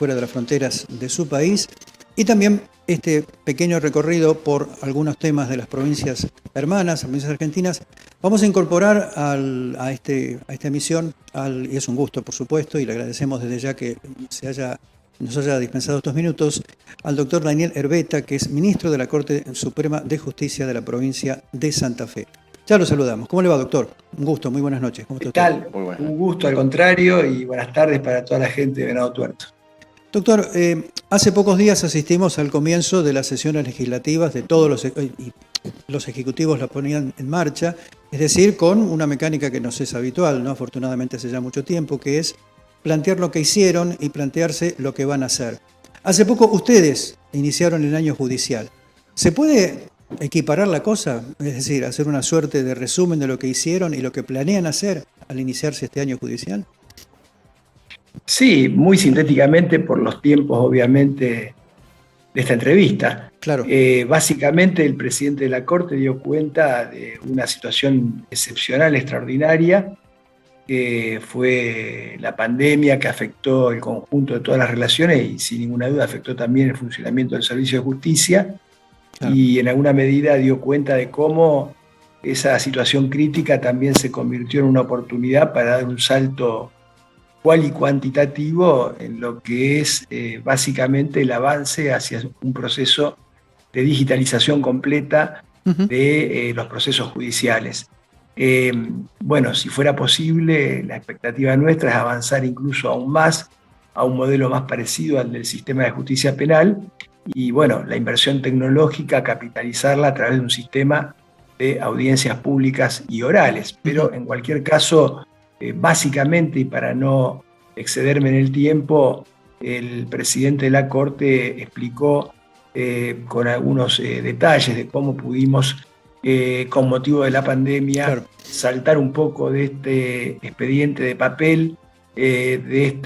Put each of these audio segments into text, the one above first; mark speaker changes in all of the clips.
Speaker 1: fuera de las fronteras de su país, y también este pequeño recorrido por algunos temas de las provincias hermanas, provincias argentinas. Vamos a incorporar a esta emisión, y es un gusto por supuesto, y le agradecemos desde ya que nos haya dispensado estos minutos, al doctor Daniel Herbeta, que es ministro de la Corte Suprema de Justicia de la provincia de Santa Fe. Ya lo saludamos. ¿Cómo le va, doctor? Un gusto, muy buenas noches. ¿Cómo está usted?
Speaker 2: ¿Qué tal? Un gusto, al contrario, y buenas tardes para toda la gente de Venado Tuerto.
Speaker 1: Doctor, hace pocos días asistimos al comienzo de las sesiones legislativas de todos los ejecutivos la ponían en marcha, es decir, con una mecánica que nos es habitual, ¿no? Afortunadamente hace ya mucho tiempo, que es plantear lo que hicieron y plantearse lo que van a hacer. Hace poco ustedes iniciaron el año judicial. ¿Se puede equiparar la cosa? Es decir, hacer una suerte de resumen de lo que hicieron y lo que planean hacer al iniciarse este año judicial.
Speaker 2: Sí, muy sintéticamente por los tiempos, obviamente, de esta entrevista.
Speaker 1: Claro.
Speaker 2: Básicamente, el presidente de la Corte dio cuenta de una situación excepcional, extraordinaria, que fue la pandemia que afectó el conjunto de todas las relaciones y sin ninguna duda afectó también el funcionamiento del servicio de justicia. Claro. Y en alguna medida dio cuenta de cómo esa situación crítica también se convirtió en una oportunidad para dar un salto cual y cuantitativo en lo que es básicamente el avance hacia un proceso de digitalización completa de los procesos judiciales. Bueno, si fuera posible, la expectativa nuestra es avanzar incluso aún más a un modelo más parecido al del sistema de justicia penal y, bueno, la inversión tecnológica, capitalizarla a través de un sistema de audiencias públicas y orales. Pero en cualquier caso, básicamente, y para no excederme en el tiempo, el presidente de la Corte explicó con algunos detalles de cómo pudimos, con motivo de la pandemia, claro, saltar un poco de este expediente de papel, de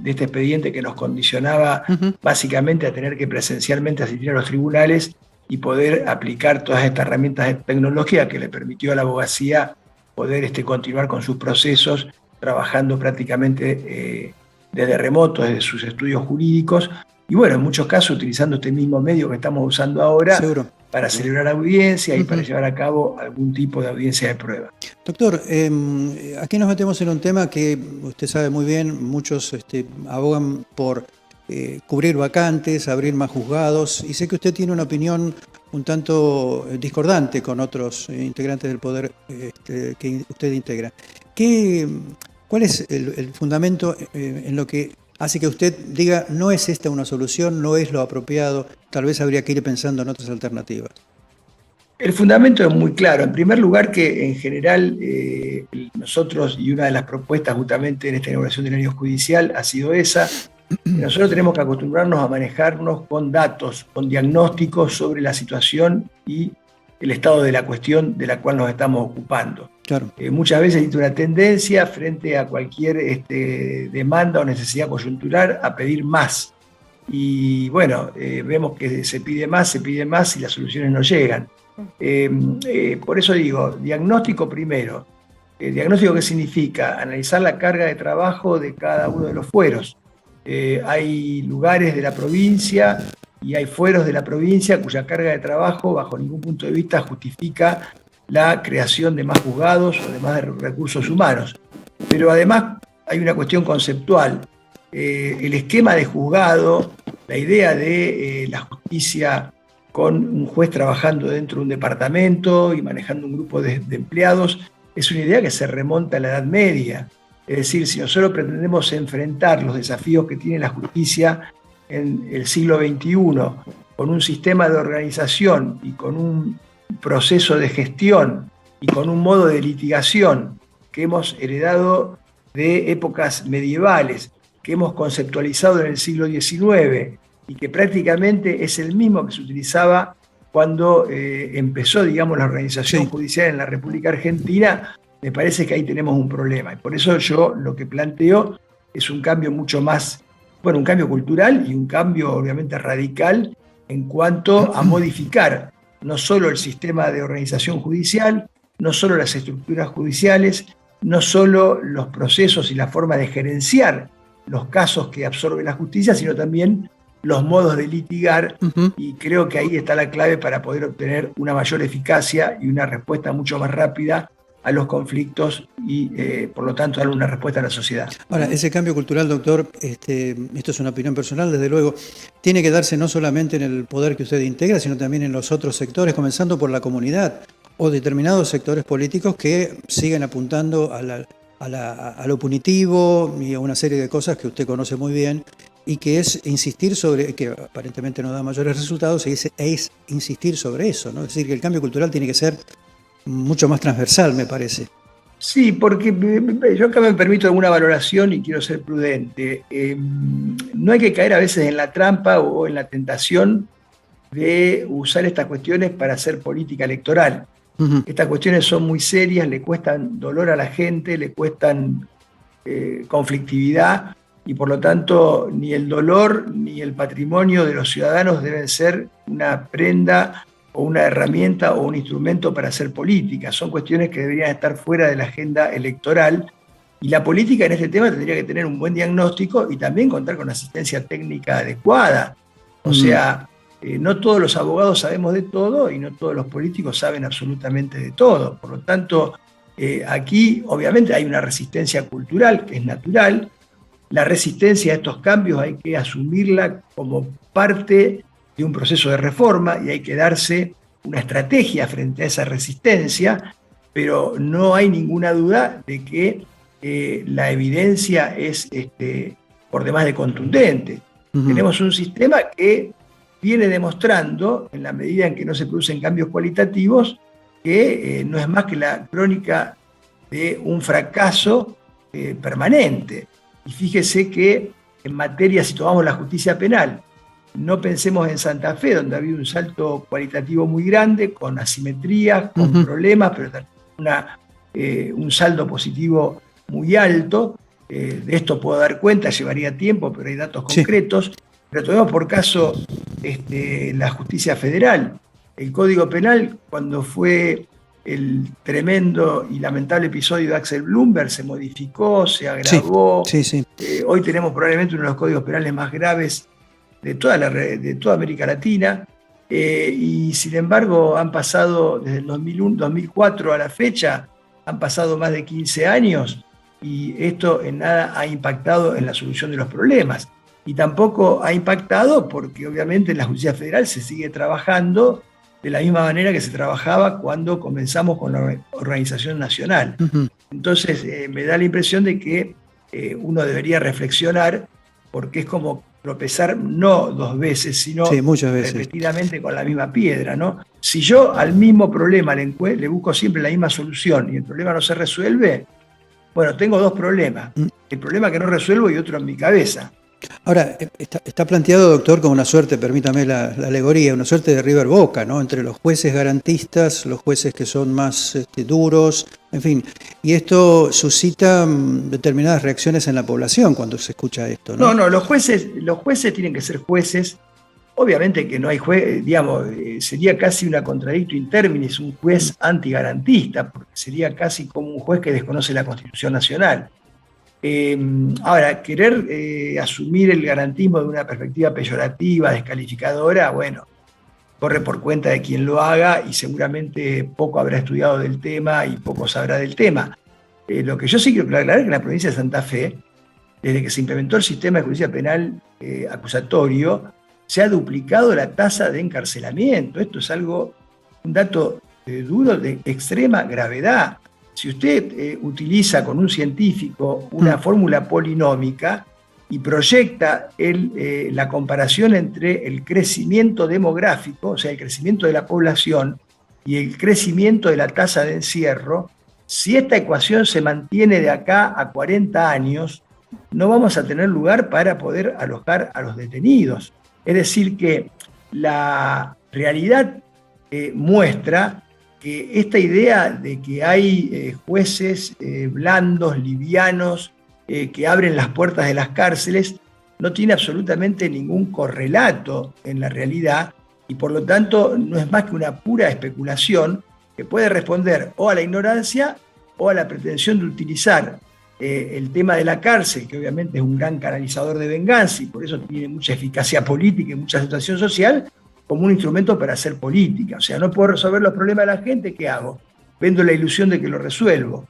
Speaker 2: este expediente que nos condicionaba básicamente a tener que presencialmente asistir a los tribunales y poder aplicar todas estas herramientas tecnológicas que le permitió a la abogacía poder continuar con sus procesos, trabajando prácticamente desde remoto, desde sus estudios jurídicos, y bueno, en muchos casos utilizando este mismo medio que estamos usando ahora. Seguro. Para celebrar audiencia y para llevar a cabo algún tipo de audiencia de prueba.
Speaker 1: Doctor, aquí nos metemos en un tema que usted sabe muy bien, muchos abogan por cubrir vacantes, abrir más juzgados, y sé que usted tiene una opinión un tanto discordante con otros integrantes del poder que usted integra. ¿Cuál es el fundamento en lo que hace que usted diga no es esta una solución, no es lo apropiado, tal vez habría que ir pensando en otras alternativas?
Speaker 2: El fundamento es muy claro. En primer lugar, que en general nosotros, y una de las propuestas justamente en esta inauguración del año judicial ha sido esa, que nosotros tenemos que acostumbrarnos a manejarnos con datos, con diagnósticos sobre la situación y el estado de la cuestión de la cual nos estamos ocupando. Claro. Muchas veces existe una tendencia frente a cualquier demanda o necesidad coyuntural a pedir más. Y bueno, vemos que se pide más y las soluciones no llegan. Por eso digo, diagnóstico primero. ¿Diagnóstico qué significa? Analizar la carga de trabajo de cada uno de los fueros. Hay lugares de la provincia y hay fueros de la provincia cuya carga de trabajo bajo ningún punto de vista justifica la creación de más juzgados o de más recursos humanos. Pero además hay una cuestión conceptual. El esquema de juzgado, la idea de la justicia con un juez trabajando dentro de un departamento y manejando un grupo de empleados, es una idea que se remonta a la Edad Media. Es decir, si nosotros pretendemos enfrentar los desafíos que tiene la justicia en el siglo XXI con un sistema de organización y con un proceso de gestión y con un modo de litigación que hemos heredado de épocas medievales, que hemos conceptualizado en el siglo XIX y que prácticamente es el mismo que se utilizaba cuando empezó, digamos, la organización judicial en la República Argentina, me parece que ahí tenemos un problema. Y por eso yo lo que planteo es un cambio mucho más, bueno, un cambio cultural y un cambio obviamente radical en cuanto a modificar no solo el sistema de organización judicial, no solo las estructuras judiciales, no solo los procesos y la forma de gerenciar los casos que absorbe la justicia, sino también los modos de litigar, y creo que ahí está la clave para poder obtener una mayor eficacia y una respuesta mucho más rápida a los conflictos y, por lo tanto, dar una respuesta a la sociedad.
Speaker 1: Ahora, ese cambio cultural, doctor, esto es una opinión personal, desde luego, tiene que darse no solamente en el poder que usted integra, sino también en los otros sectores, comenzando por la comunidad o determinados sectores políticos que siguen apuntando a lo punitivo y a una serie de cosas que usted conoce muy bien, y que es insistir sobre, que aparentemente no da mayores resultados, es insistir sobre eso, ¿no? Es decir, que el cambio cultural tiene que ser mucho más transversal, me parece.
Speaker 2: Sí, porque yo acá me permito alguna valoración y quiero ser prudente. No hay que caer a veces en la trampa o en la tentación de usar estas cuestiones para hacer política electoral. Estas cuestiones son muy serias, le cuestan dolor a la gente, le cuestan conflictividad, y por lo tanto ni el dolor ni el patrimonio de los ciudadanos deben ser una prenda o una herramienta o un instrumento para hacer política. Son cuestiones que deberían estar fuera de la agenda electoral, y la política en este tema tendría que tener un buen diagnóstico y también contar con asistencia técnica adecuada. O sea, no todos los abogados sabemos de todo y no todos los políticos saben absolutamente de todo. Por lo tanto, aquí obviamente hay una resistencia cultural que es natural. La resistencia a estos cambios hay que asumirla como parte de un proceso de reforma y hay que darse una estrategia frente a esa resistencia, pero no hay ninguna duda de que la evidencia es por demás de contundente. Tenemos un sistema que viene demostrando, en la medida en que no se producen cambios cualitativos, que no es más que la crónica de un fracaso permanente. Y fíjese que en materia, si tomamos la justicia penal, no pensemos en Santa Fe, donde ha habido un salto cualitativo muy grande, con asimetrías, con problemas, pero también un saldo positivo muy alto. De esto puedo dar cuenta, llevaría tiempo, pero hay datos concretos. Pero tomemos por caso la justicia federal. El Código Penal, cuando fue el tremendo y lamentable episodio de Axel Bloomberg, se modificó, se agravó. Hoy tenemos probablemente uno de los códigos penales más graves de toda América Latina, y sin embargo han pasado desde el 2004 a la fecha, han pasado más de 15 años, y esto en nada ha impactado en la solución de los problemas. Y tampoco ha impactado porque obviamente en la justicia federal se sigue trabajando de la misma manera que se trabajaba cuando comenzamos con la organización nacional. Entonces me da la impresión de que uno debería reflexionar, porque es como tropezar no dos veces, sino
Speaker 1: muchas veces,
Speaker 2: repetidamente con la misma piedra, ¿no? Si yo al mismo problema le busco siempre la misma solución y el problema no se resuelve, bueno, tengo dos problemas. El problema que no resuelvo y otro en mi cabeza.
Speaker 1: Ahora, está planteado, doctor, como una suerte, permítame la alegoría, una suerte de River Boca, ¿no? Entre los jueces garantistas, los jueces que son más duros, en fin. Y esto suscita determinadas reacciones en la población cuando se escucha esto, ¿no?
Speaker 2: No, los jueces tienen que ser jueces. Obviamente que no hay juez, sería casi una contradictio in terminis un juez antigarantista, porque sería casi como un juez que desconoce la Constitución Nacional. Ahora, querer asumir el garantismo de una perspectiva peyorativa, descalificadora, bueno, corre por cuenta de quien lo haga y seguramente poco habrá estudiado del tema y poco sabrá del tema. Lo que yo sí quiero aclarar es que en la provincia de Santa Fe, desde que se implementó el sistema de justicia penal acusatorio, se ha duplicado la tasa de encarcelamiento. Esto es un dato duro de extrema gravedad. Si usted utiliza con un científico una fórmula polinómica y proyecta la comparación entre el crecimiento demográfico, o sea, el crecimiento de la población, y el crecimiento de la tasa de encierro, si esta ecuación se mantiene de acá a 40 años, no vamos a tener lugar para poder alojar a los detenidos. Es decir, que la realidad muestra que esta idea de que hay jueces blandos, livianos, que abren las puertas de las cárceles, no tiene absolutamente ningún correlato en la realidad, y por lo tanto no es más que una pura especulación que puede responder o a la ignorancia o a la pretensión de utilizar el tema de la cárcel, que obviamente es un gran canalizador de venganza y por eso tiene mucha eficacia política y mucha situación social, como un instrumento para hacer política. O sea, no puedo resolver los problemas de la gente, ¿qué hago? Vendo la ilusión de que lo resuelvo.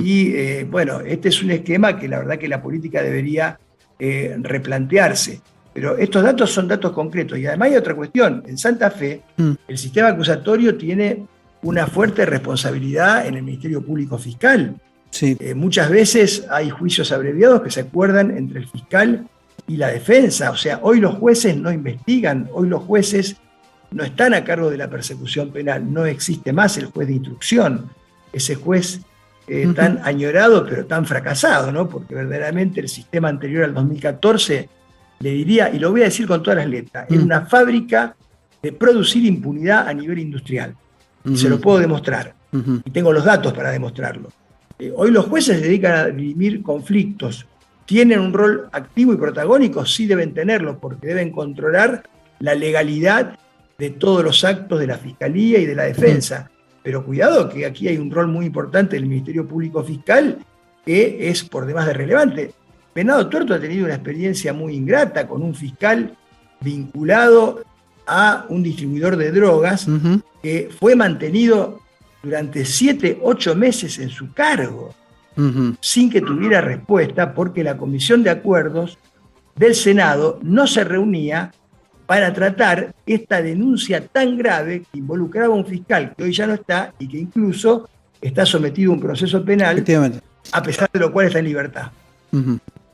Speaker 2: Y bueno, este es un esquema que la verdad que la política debería replantearse. Pero estos datos son datos concretos. Y además hay otra cuestión. En Santa Fe, el sistema acusatorio tiene una fuerte responsabilidad en el Ministerio Público Fiscal.
Speaker 1: Sí.
Speaker 2: Muchas veces hay juicios abreviados que se acuerdan entre el fiscal y la defensa. O sea, hoy los jueces no investigan, hoy los jueces no están a cargo de la persecución penal. No existe más el juez de instrucción. Ese juez tan añorado pero tan fracasado, ¿no? Porque verdaderamente el sistema anterior al 2014, le diría, y lo voy a decir con todas las letras, era una fábrica de producir impunidad a nivel industrial. Y se lo puedo demostrar. Y tengo los datos para demostrarlo. Hoy los jueces se dedican a dirimir conflictos. ¿Tienen un rol activo y protagónico? Sí deben tenerlo, porque deben controlar la legalidad de todos los actos de la Fiscalía y de la Defensa. Pero cuidado, que aquí hay un rol muy importante del Ministerio Público Fiscal, que es por demás de relevante. Venado Tuerto ha tenido una experiencia muy ingrata con un fiscal vinculado a un distribuidor de drogas que fue mantenido durante 7, 8 meses en su cargo, sin que tuviera respuesta, porque la Comisión de Acuerdos del Senado no se reunía para tratar esta denuncia tan grave que involucraba a un fiscal que hoy ya no está y que incluso está sometido a un proceso penal, a pesar de lo cual está en libertad.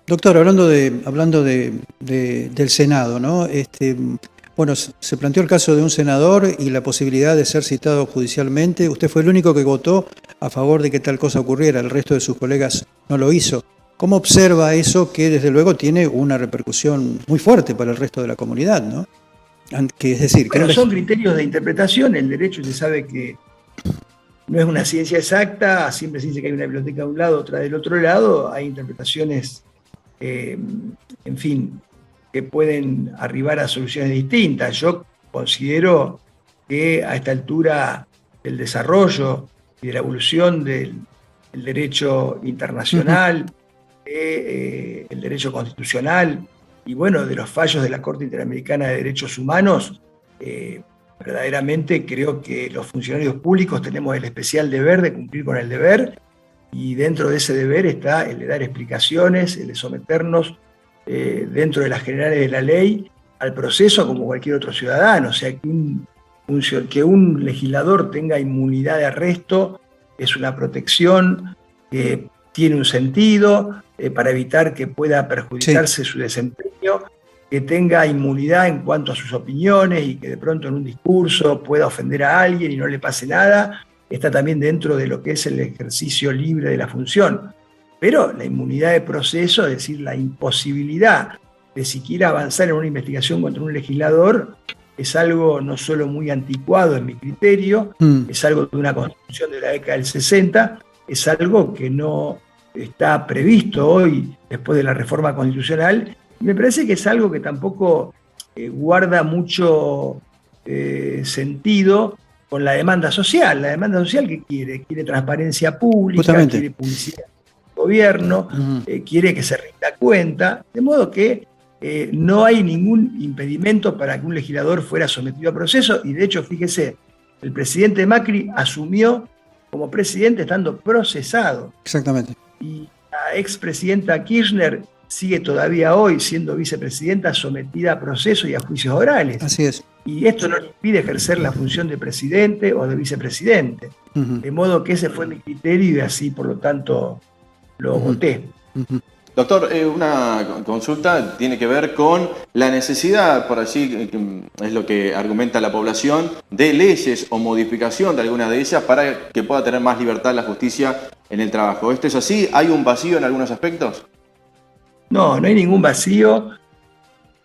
Speaker 1: Doctor, hablando del Senado, ¿no? Bueno, se planteó el caso de un senador y la posibilidad de ser citado judicialmente. Usted fue el único que votó a favor de que tal cosa ocurriera, el resto de sus colegas no lo hizo. ¿Cómo observa eso que desde luego tiene una repercusión muy fuerte para el resto de la comunidad, ¿no? Que es decir,
Speaker 2: bueno, son criterios de interpretación. El derecho se sabe que no es una ciencia exacta, siempre se dice que hay una biblioteca de un lado, otra del otro lado, hay interpretaciones, en fin, que pueden arribar a soluciones distintas. Yo considero que a esta altura del desarrollo y de la evolución del derecho internacional, el derecho constitucional y bueno, de los fallos de la Corte Interamericana de Derechos Humanos, verdaderamente creo que los funcionarios públicos tenemos el especial deber de cumplir con el deber, y dentro de ese deber está el de dar explicaciones, el de someternos dentro de las generales de la ley al proceso como cualquier otro ciudadano. O sea, que un legislador tenga inmunidad de arresto es una protección que tiene un sentido para evitar que pueda perjudicarse su desempeño, que tenga inmunidad en cuanto a sus opiniones y que de pronto en un discurso pueda ofender a alguien y no le pase nada, está también dentro de lo que es el ejercicio libre de la función. Pero la inmunidad de proceso, es decir, la imposibilidad de siquiera avanzar en una investigación contra un legislador, es algo no solo muy anticuado en mi criterio, es algo de una constitución de la década del 60, es algo que no está previsto hoy después de la reforma constitucional, y me parece que es algo que tampoco guarda mucho sentido con la demanda social. La demanda social, ¿qué quiere? Quiere transparencia pública,
Speaker 1: justamente,
Speaker 2: quiere publicidad del gobierno, quiere que se rinda cuenta, de modo que no hay ningún impedimento para que un legislador fuera sometido a proceso, y de hecho, fíjese, el presidente Macri asumió como presidente estando procesado.
Speaker 1: Exactamente.
Speaker 2: Y la expresidenta Kirchner sigue todavía hoy siendo vicepresidenta sometida a proceso y a juicios orales.
Speaker 1: Así es.
Speaker 2: Y esto no le impide ejercer la función de presidente o de vicepresidente. De modo que ese fue mi criterio y así, por lo tanto, lo voté.
Speaker 3: Doctor, una consulta tiene que ver con la necesidad, por así es lo que argumenta la población, de leyes o modificación de algunas de ellas para que pueda tener más libertad la justicia en el trabajo. ¿Esto es así? ¿Hay un vacío en algunos aspectos?
Speaker 2: No, no hay ningún vacío.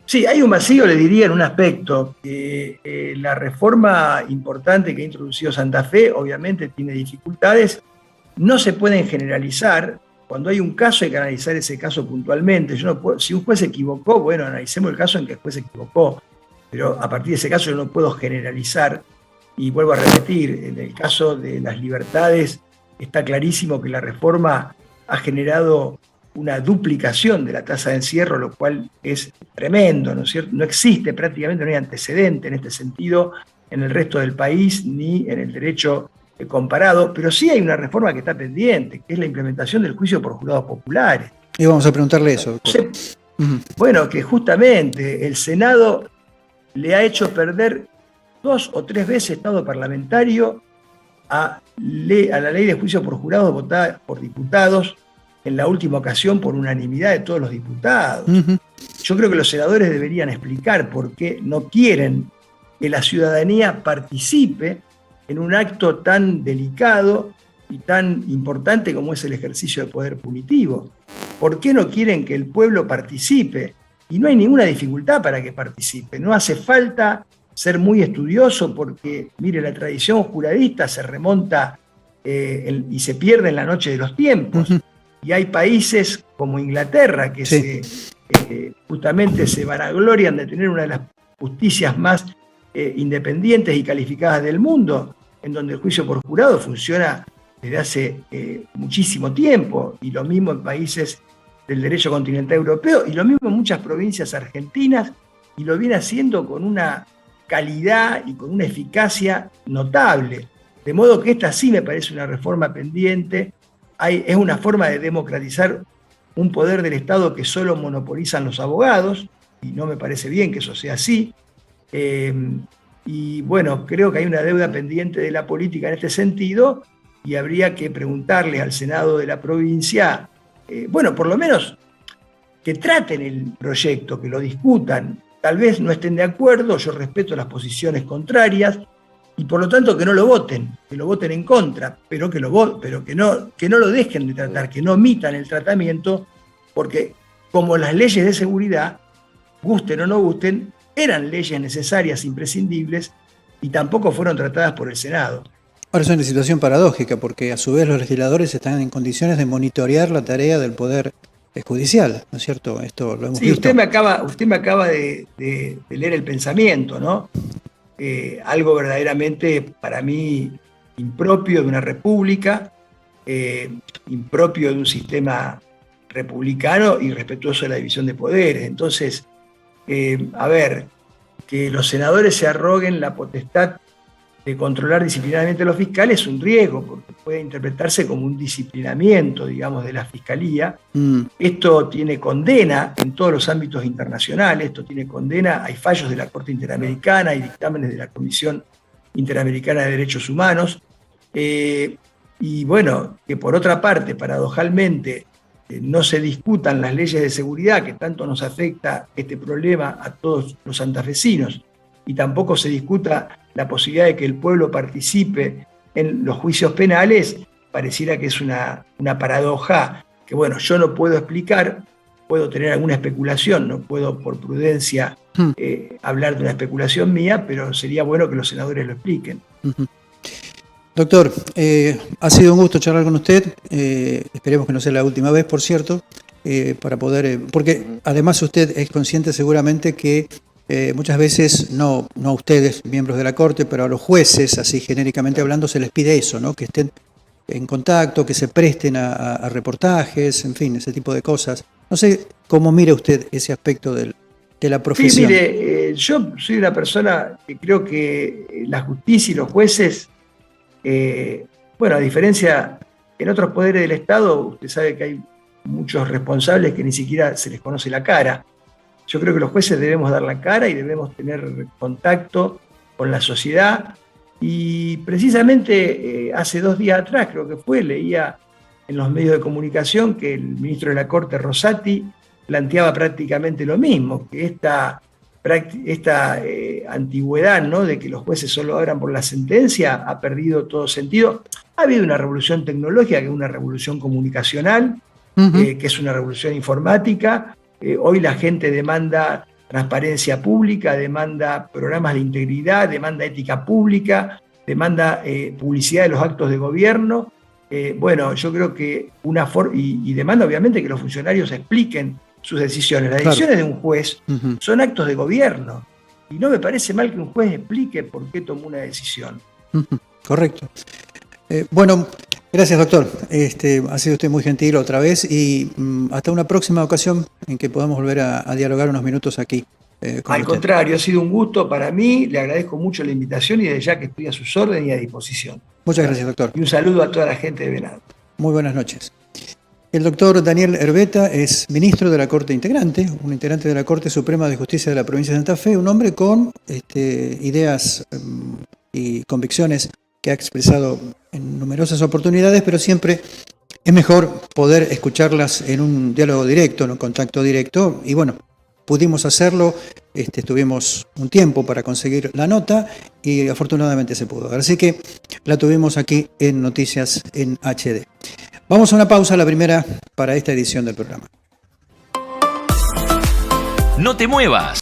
Speaker 2: Sí, hay un vacío, le diría, en un aspecto, que la reforma importante que ha introducido Santa Fe obviamente tiene dificultades, no se pueden generalizar. Cuando hay un caso hay que analizar ese caso puntualmente. Yo no puedo, si un juez se equivocó, bueno, analicemos el caso en que el juez se equivocó, pero a partir de ese caso yo no puedo generalizar. Y vuelvo a repetir, en el caso de las libertades está clarísimo que la reforma ha generado una duplicación de la tasa de encierro, lo cual es tremendo, ¿no es cierto? No existe prácticamente, no hay antecedente en este sentido en el resto del país ni en el derecho comparado, pero sí hay una reforma que está pendiente, que es la implementación del juicio por jurados populares.
Speaker 1: Y vamos a preguntarle eso, doctor.
Speaker 2: Bueno, que justamente el Senado le ha hecho perder 2 o 3 veces estado parlamentario a la ley de juicio por jurados votada por diputados, en la última ocasión por unanimidad de todos los diputados. Yo creo que los senadores deberían explicar por qué no quieren que la ciudadanía participe en un acto tan delicado y tan importante como es el ejercicio de poder punitivo. ¿Por qué no quieren que el pueblo participe? Y no hay ninguna dificultad para que participe. No hace falta ser muy estudioso porque, mire, la tradición juradista se remonta y se pierde en la noche de los tiempos. Y hay países como Inglaterra que justamente se vanaglorian de tener una de las justicias más independientes y calificadas del mundo, en donde el juicio por jurado funciona desde hace muchísimo tiempo, y lo mismo en países del derecho continental europeo, y lo mismo en muchas provincias argentinas, y lo viene haciendo con una calidad y con una eficacia notable. De modo que esta sí me parece una reforma pendiente. Es una forma de democratizar un poder del Estado que solo monopolizan los abogados, y no me parece bien que eso sea así. Y bueno, creo que hay una deuda pendiente de la política en este sentido, y habría que preguntarle al Senado de la provincia, bueno, por lo menos que traten el proyecto, que lo discutan. Tal vez no estén de acuerdo, yo respeto las posiciones contrarias, y por lo tanto que no lo voten, que lo voten en contra, pero que no lo dejen de tratar, que no omitan el tratamiento, porque como las leyes de seguridad, gusten o no gusten, eran leyes necesarias, imprescindibles, y tampoco fueron tratadas por el Senado.
Speaker 1: Ahora es una situación paradójica, porque a su vez los legisladores están en condiciones de monitorear la tarea del Poder Judicial, ¿no es cierto? Esto lo hemos visto.
Speaker 2: Usted me acaba de leer el pensamiento, ¿no? Algo verdaderamente para mí impropio de una república, impropio de un sistema republicano y respetuoso de la división de poderes. Entonces, que los senadores se arroguen la potestad de controlar disciplinariamente a los fiscales es un riesgo, porque puede interpretarse como un disciplinamiento, digamos, de la Fiscalía. Esto tiene condena en todos los ámbitos internacionales, esto tiene condena, hay fallos de la Corte Interamericana, hay dictámenes de la Comisión Interamericana de Derechos Humanos, y bueno, que por otra parte, paradojalmente, no se discutan las leyes de seguridad, que tanto nos afecta este problema a todos los santafesinos, y tampoco se discuta la posibilidad de que el pueblo participe en los juicios penales, pareciera que es una paradoja que, bueno, yo no puedo explicar, puedo tener alguna especulación, no puedo por prudencia hablar de una especulación mía, pero sería bueno que los senadores lo expliquen.
Speaker 1: Doctor, ha sido un gusto charlar con usted, esperemos que no sea la última vez, por cierto, para poder, porque además usted es consciente seguramente que muchas veces, no a ustedes, miembros de la Corte, pero a los jueces, así genéricamente hablando, se les pide eso, ¿no? Que estén en contacto, que se presten a reportajes, en fin, ese tipo de cosas. No sé cómo mira usted ese aspecto de la profesión.
Speaker 2: Sí, mire, yo soy una persona que creo que la justicia y los jueces, bueno, a diferencia en otros poderes del Estado, usted sabe que hay muchos responsables que ni siquiera se les conoce la cara. Yo creo que los jueces debemos dar la cara y debemos tener contacto con la sociedad. Y precisamente hace 2 días atrás, creo que fue, leía en los medios de comunicación que el ministro de la Corte, Rosati, planteaba prácticamente lo mismo, que esta antigüedad, ¿no?, de que los jueces solo obran por la sentencia ha perdido todo sentido. Ha habido una revolución tecnológica, que es una revolución comunicacional, que es una revolución informática. Hoy la gente demanda transparencia pública, demanda programas de integridad, demanda ética pública, demanda publicidad de los actos de gobierno. Bueno, yo creo que y demanda obviamente que los funcionarios expliquen sus decisiones. Las decisiones de un juez son actos de gobierno, y no me parece mal que un juez explique por qué tomó una decisión.
Speaker 1: Correcto. Bueno, Gracias, doctor. Ha sido usted muy gentil otra vez y hasta una próxima ocasión en que podamos volver a dialogar unos minutos aquí. Con
Speaker 2: Al
Speaker 1: usted.
Speaker 2: contrario, ha sido un gusto para mí, le agradezco mucho la invitación y desde ya que estoy a sus órdenes y a disposición.
Speaker 1: Muchas gracias, doctor.
Speaker 2: Y un saludo a toda la gente de Venado.
Speaker 1: Muy buenas noches. El doctor Daniel Herbeta es ministro de la Corte Integrante, un integrante de la Corte Suprema de Justicia de la provincia de Santa Fe, un hombre con ideas y convicciones que ha expresado en numerosas oportunidades, pero siempre es mejor poder escucharlas en un diálogo directo, en un contacto directo, y bueno, pudimos hacerlo, tuvimos un tiempo para conseguir la nota y afortunadamente se pudo. Así que la tuvimos aquí en Noticias en HD. Vamos a una pausa, la primera para esta edición del programa.
Speaker 4: No te muevas.